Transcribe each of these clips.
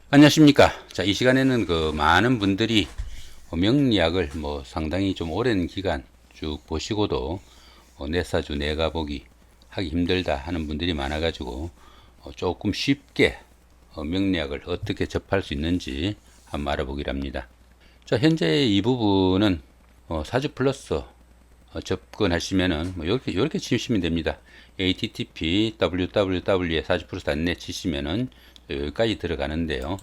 안녕하십니까. 자, 이 시간에는 많은 분들이 명리학을 상당히 좀 오랜 기간 쭉 보시고도 내사주 내가보기 하기 힘들다 하는 분들이 많아가지고 조금 쉽게 명리학을 어떻게 접할 수 있는지 한번 알아보기로 합니다. 자, 현재 이 부분은 사주 플러스 접근하시면은 이렇게 치시면 됩니다. http www에 사주플러스.net 치시면은 여기까지 들어가는데요.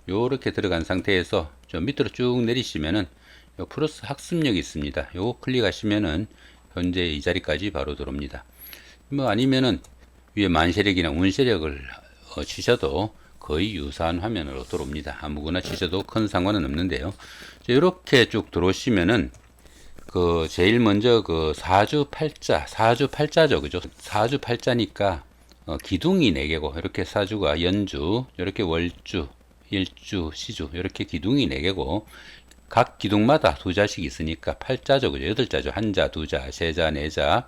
요렇게 들어간 상태에서 저 밑으로 쭉 내리시면은 요 플러스 학습력이 있습니다. 요거 클릭하시면은 현재 이 자리까지 바로 들어옵니다. 아니면은 위에 만세력이나 운세력을 치셔도 거의 유사한 화면으로 들어옵니다. 아무거나 치셔도 큰 상관은 없는데요. 이렇게 쭉 들어오시면은 제일 먼저 사주 팔자죠, 그죠? 사주 팔자니까 기둥이 4개고 이렇게 사주가 연주, 이렇게 월주, 일주, 시주 이렇게 기둥이 4개고 각 기둥마다 2자씩 있으니까 팔자죠, 그죠? 8자죠. 한자, 두자, 세자, 네자,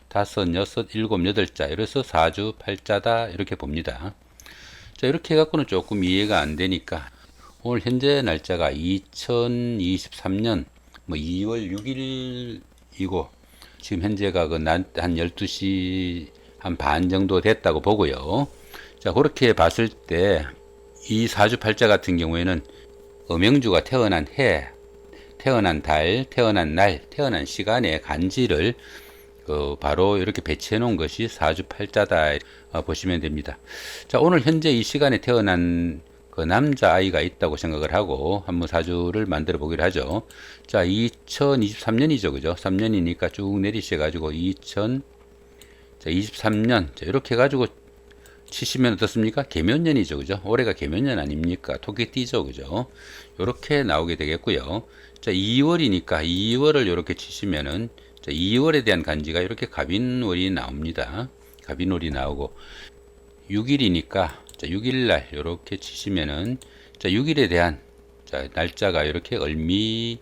다섯, 여섯, 일곱, 여덟자 이래서 사주 팔자다 이렇게 봅니다. 자, 이렇게 해갖고는 조금 이해가 안 되니까 오늘 현재 날짜가 2023년 2월 6일이고 지금 현재가 한 12시 한 반 정도 됐다고 보고요. 자, 그렇게 봤을 때 이 사주팔자 같은 경우에는 음영주가 태어난 해, 태어난 달, 태어난 날, 태어난 시간의 간지를 바로 이렇게 배치해 놓은 것이 사주팔자다 보시면 됩니다. 자, 오늘 현재 이 시간에 태어난 남자아이가 있다고 생각을 하고 한번 사주를 만들어 보기로 하죠. 자, 2023년이죠. 그죠? 3년이니까 쭉 내리셔가지고 2023년. 자, 이렇게 해가지고 치시면 어떻습니까? 계면년이죠. 그죠? 올해가 계면년 아닙니까? 토끼띠죠. 그죠? 요렇게 나오게 되겠고요. 자, 2월이니까 2월을 요렇게 치시면은 자, 2월에 대한 간지가 이렇게 갑인월이 나옵니다. 갑인월이 나오고 6일이니까 자, 6일날 이렇게 치시면은 자, 6일에 대한 자, 날짜가 이렇게 을미일이죠.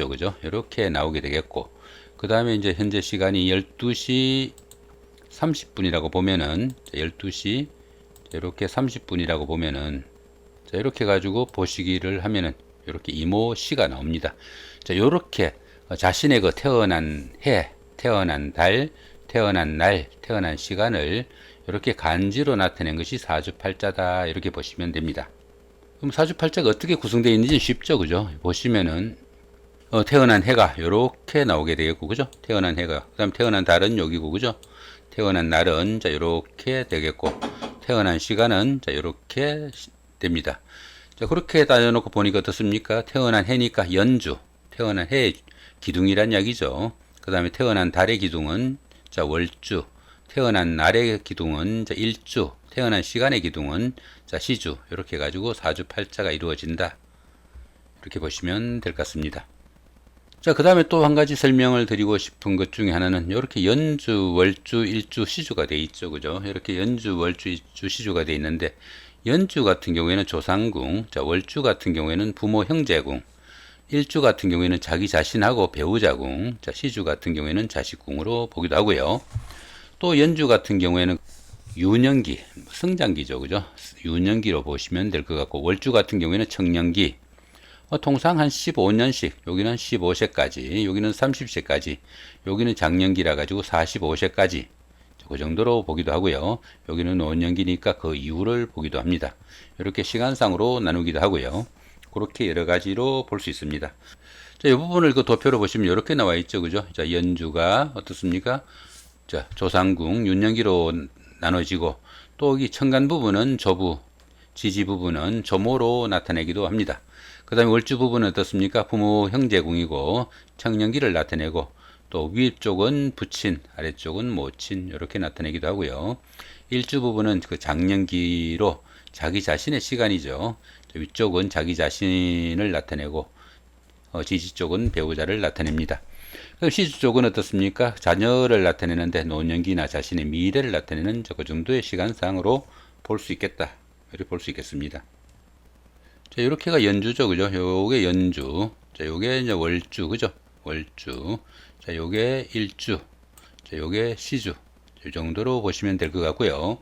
그죠? 이렇게 나오게 되겠고 그 다음에 이제 현재 시간이 12시 30분이라고 보면은 자, 12시 이렇게 30분이라고 보면은 자, 이렇게 가지고 보시기를 하면은 이렇게 이모시가 나옵니다. 자, 요렇게 자신의 태어난 해, 태어난 달, 태어난 날, 태어난 시간을 이렇게 간지로 나타낸 것이 사주팔자다 이렇게 보시면 됩니다. 그럼 사주팔자가 어떻게 구성되어 있는지 쉽죠, 그죠? 보시면은 태어난 해가 이렇게 나오게 되겠고, 그죠? 태어난 해가 그다음 태어난 달은 여기고, 그죠? 태어난 날은 자 이렇게 되겠고, 태어난 시간은 자 이렇게 됩니다. 자, 그렇게 따져놓고 보니까 어떻습니까? 태어난 해니까 연주, 태어난 해의 기둥이란 이야기죠. 그 다음에 태어난 달의 기둥은 자 월주, 태어난 날의 기둥은 자 일주, 태어난 시간의 기둥은 자 시주. 이렇게 해가지고 사주팔자가 이루어진다. 이렇게 보시면 될 것 같습니다. 자, 그 다음에 또 한 가지 설명을 드리고 싶은 것 중에 하나는 이렇게 연주, 월주, 일주, 시주가 돼 있죠. 그죠? 이렇게 연주, 월주, 일주, 시주가 돼 있는데 연주 같은 경우에는 조상궁, 자, 월주 같은 경우에는 부모 형제궁, 일주 같은 경우에는 자기 자신하고 배우자궁, 자, 시주 같은 경우에는 자식궁으로 보기도 하고요. 또 연주 같은 경우에는 유년기, 성장기죠. 그죠? 유년기로 보시면 될 것 같고, 월주 같은 경우에는 청년기, 통상 한 15년씩, 여기는 15세까지, 여기는 30세까지, 여기는 장년기라 가지고 45세까지, 그 정도로 보기도 하고요. 여기는 노년기니까 그 이후를 보기도 합니다. 이렇게 시간상으로 나누기도 하고요. 그렇게 여러 가지로 볼 수 있습니다. 자, 이 부분을 도표로 보시면 이렇게 나와 있죠. 그죠? 자, 연주가 어떻습니까? 자, 조상궁, 윤년기로 나눠지고, 또 여기 천간 부분은 조부, 지지 부분은 조모로 나타내기도 합니다. 그 다음에 월주 부분은 어떻습니까? 부모 형제궁이고 청년기를 나타내고 또 위쪽은 부친, 아래쪽은 모친 이렇게 나타내기도 하고요. 일주 부분은 그 장년기로 자기 자신의 시간이죠. 위쪽은 자기 자신을 나타내고 지지 쪽은 배우자를 나타냅니다. 시주 쪽은 어떻습니까? 자녀를 나타내는데 노년기나 자신의 미래를 나타내는 그 정도의 시간상으로 볼 수 있겠다. 이렇게 볼 수 있겠습니다. 자, 요렇게가 연주죠. 그죠? 요게 연주. 자, 요게 이제 월주. 그죠? 월주. 자, 요게 일주. 자, 요게 시주. 이 정도로 보시면 될 것 같고요.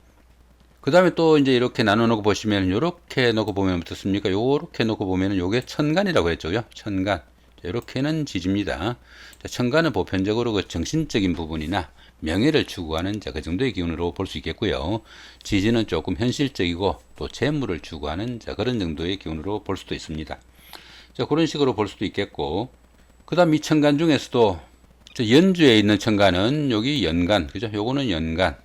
그 다음에 또 이제 이렇게 나눠 놓고 보시면, 요렇게 놓고 보면 어떻습니까? 요렇게 놓고 보면은 요게 천간이라고 했죠. 그죠? 천간. 이렇게는 지지입니다. 자, 천간은 보편적으로 그 정신적인 부분이나 명예를 추구하는 자, 그 정도의 기운으로 볼 수 있겠고요. 지지는 조금 현실적이고 또 재물을 추구하는 자, 그런 정도의 기운으로 볼 수도 있습니다. 자, 그런 식으로 볼 수도 있겠고, 그 다음 이 천간 중에서도 연주에 있는 천간은 여기 연간, 그죠? 요거는 연간.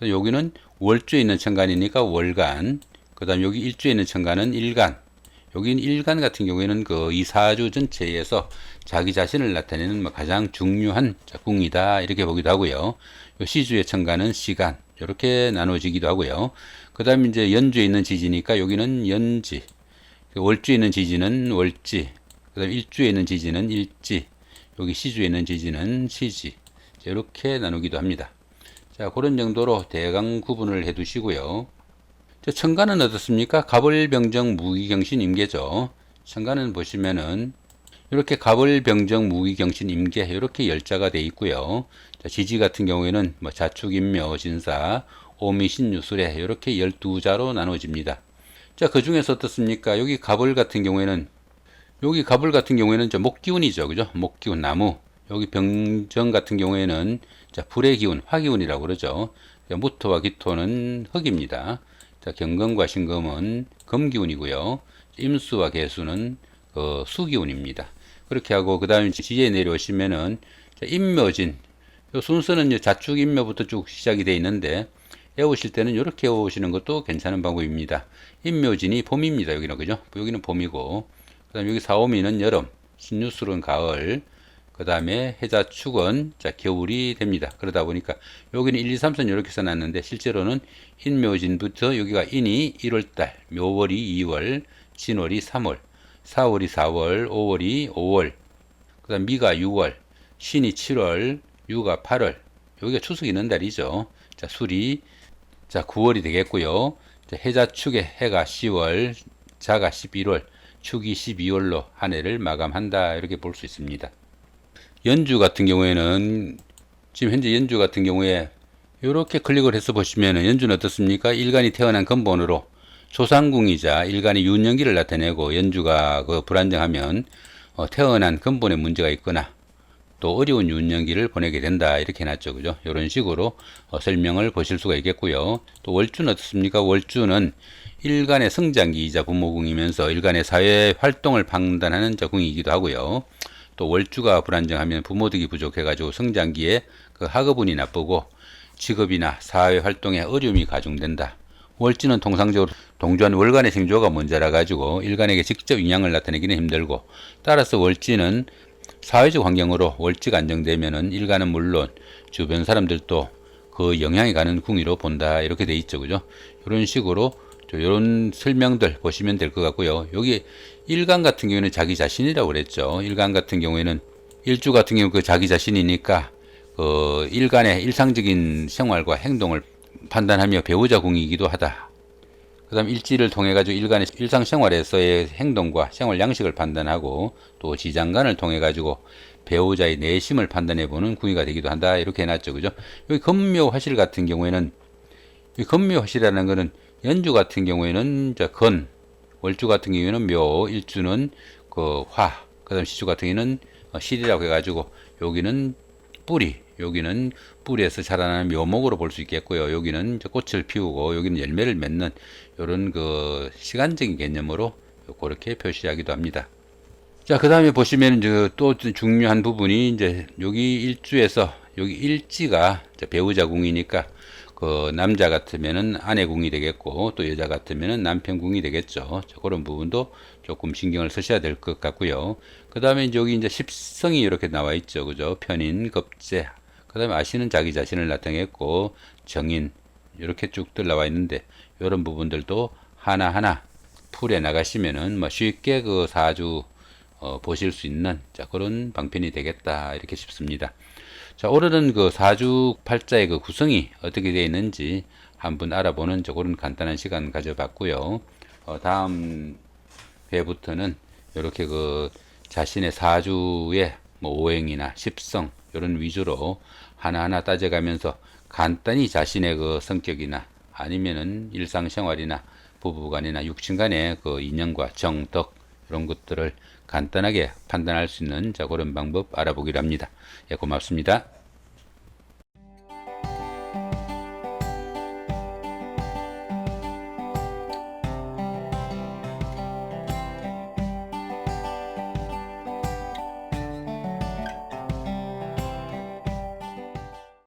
여기는 월주에 있는 천간이니까 월간. 그 다음 여기 일주에 있는 천간은 일간. 여기 일간 같은 경우에는 그 이 사주 전체에서 자기 자신을 나타내는 가장 중요한 궁이다 이렇게 보기도 하고요. 요 시주의 천간은 시간 이렇게 나눠지기도 하고요. 그 다음에 이제 연주에 있는 지지니까 여기는 연지, 월주에 있는 지지는 월지, 그 다음에 일주에 있는 지지는 일지, 여기 시주에 있는 지지는 시지 이렇게 나누기도 합니다. 자, 그런 정도로 대강 구분을 해 두시고요. 천간은 어떻습니까? 갑을병정 무기경신 임계죠. 천간은 보시면은 이렇게 갑을병정 무기경신 임계 이렇게 열자가 돼 있고요. 자, 지지 같은 경우에는 뭐 자축인묘 진사 오미신유술에 이렇게 12자로 나눠집니다. 자, 그 중에서 어떻습니까? 여기 갑을 같은 경우에는 저 목기운이죠. 그죠? 목기운 나무. 여기 병정 같은 경우에는 자, 불의 기운, 화기운이라고 그러죠. 무토와 기토는 흙입니다. 자, 경금과 신금은 금기운이고요. 임수와 개수는 수기운입니다. 그렇게 하고 그 다음에 지지에 내려오시면은 자, 임묘진. 요 순서는 자축인묘부터 쭉 시작이 되어 있는데 외우실 때는 이렇게 외우시는 것도 괜찮은 방법입니다. 임묘진이 봄입니다. 여기는 그죠? 여기는 봄이고 그 다음에 여기 사오미는 여름, 신유술은 가을, 그 다음에 해자축은 자 겨울이 됩니다. 그러다 보니까 여기는 1, 2, 3, 4 이렇게 써놨는데 실제로는 인묘진부터 여기가 인이 1월달, 묘월이 2월, 진월이 3월, 4월이 4월, 5월이 5월, 그 다음 미가 6월, 신이 7월, 유가 8월, 여기가 추석 있는 달이죠. 자 술이 자 9월이 되겠고요. 자, 해자축의 해가 10월, 자가 11월, 축이 12월로 한 해를 마감한다 이렇게 볼 수 있습니다. 연주 같은 경우에는 지금 현재 연주 같은 경우에 이렇게 클릭을 해서 보시면 연주는 어떻습니까? 일간이 태어난 근본으로 조상궁이자 일간의 윤년기를 나타내고 연주가 그 불안정하면 태어난 근본에 문제가 있거나 또 어려운 윤년기를 보내게 된다 이렇게 해놨죠. 그죠? 이런 식으로 설명을 보실 수가 있겠고요. 또 월주는 어떻습니까? 월주는 일간의 성장기이자 부모궁이면서 일간의 사회 활동을 판단하는 궁이기도 하고요. 또 월주가 불안정하면 부모득이 부족해가지고 성장기에 그 학업운이 나쁘고 직업이나 사회 활동에 어려움이 가중된다. 월지는 통상적으로 동주한 월간의 생조가 먼저라 가지고 일간에게 직접 영향을 나타내기는 힘들고 따라서 월지는 사회적 환경으로 월지가 안정되면은 일간은 물론 주변 사람들도 그 영향이 가는 궁위로 본다 이렇게 돼 있죠. 그죠? 이런 식으로 이런 설명들 보시면 될 것 같고요. 여기 일간 같은 경우에는 자기 자신이라고 그랬죠. 일간 같은 경우에는 일주 같은 경우 그 자기 자신이니까 일간의 일상적인 생활과 행동을 판단하며 배우자 궁이기도 하다. 그 다음 일지를 통해 가지고 일간의 일상생활에서의 행동과 생활 양식을 판단하고 또 지장간을 통해 가지고 배우자의 내심을 판단해 보는 궁위가 되기도 한다. 이렇게 해놨죠. 그죠? 여기 금묘화실 같은 경우에는 이 금묘화실이라는 거는 연주 같은 경우에는 건, 월주 같은 경우에는 묘, 일주는 그 화, 그 다음 시주 같은 경우에는 실이라고 해가지고 여기는 뿌리, 여기는 뿌리에서 자라나는 묘목으로 볼 수 있겠고요. 여기는 꽃을 피우고 여기는 열매를 맺는 이런 그 시간적인 개념으로 그렇게 표시하기도 합니다. 자, 그 다음에 보시면 또 중요한 부분이 이제 여기 일주에서 여기 일지가 배우자 궁이니까 그 남자 같으면은 아내 궁이 되겠고 또 여자 같으면은 남편 궁이 되겠죠. 그런 부분도 조금 신경을 쓰셔야 될 것 같고요. 그 다음에 여기 이제 십성이 이렇게 나와 있죠. 그죠? 편인, 겁재. 그 다음에 아시는 자기 자신을 나타냈고 정인 이렇게 쭉들 나와 있는데 이런 부분들도 하나하나 풀에 나가시면은 뭐 쉽게 그 사주 보실 수 있는 그런 방편이 되겠다 이렇게 싶습니다. 자, 오늘은 그 사주 팔자의 그 구성이 어떻게 되어 있는지 한번 알아보는 그런 간단한 시간 가져봤고요. 다음 회부터는 이렇게 그 자신의 사주의 뭐 오행이나 십성 이런 위주로 하나하나 따져가면서 간단히 자신의 그 성격이나 아니면은 일상생활이나 부부간이나 육친간의 그 인연과 정, 덕 이런 것들을 간단하게 판단할 수 있는 자 그런 방법 알아보기로 합니다. 예, 고맙습니다.